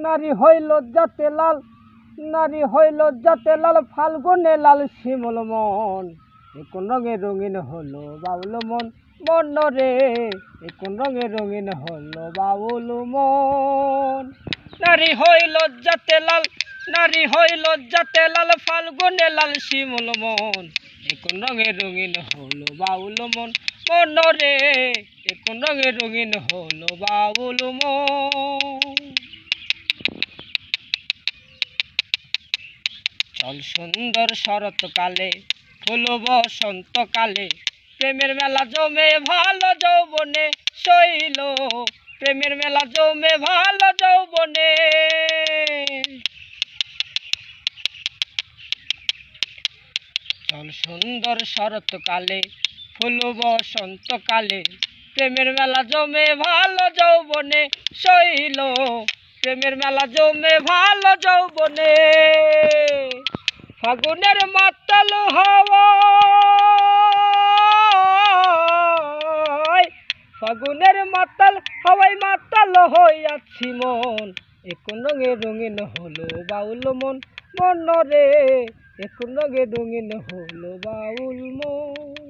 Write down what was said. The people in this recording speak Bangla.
নারী হইল যাতে লাল, নারী হইল যাতে লাল, ফাল্গুনে লাল শিমুল মন। কোন রঙে রঙিন হলো বাউল মন, মন রে কোন রঙে রঙিন হলো বাউল মন। নারী হইল যাতে লাল, নারী হইল যাতে লাল, ফাল্গুনে লাল শিমুল মন। কোন রঙে রঙিন হলো বাউল মন, মন রে কোন রঙে রঙিন হলো বাউল মন। চল সুন্দর শরৎকালে, ফুল বসন্তকালে, প্রেমের মেলা জমে ভালো যৌবনে শৈল, প্রেমের মেলা জমে ভালো যৌবনে। চল সুন্দর শরৎকালে, ফুল বসন্তকালে, প্রেমের মেলা জমে ভালো যৌবনে শৈল, প্রেমের মেলা জমে ভালো যৌবনে। ফাগুনের মাতাল হাওয়ায়, ফাগুনের মাতাল হাওয়ায় মাতাল হইয়াছি মন। কোন রঙে রঙিন হলো বাউল মন, মন রে কোন রঙে রঙিন হলো বাউল মন।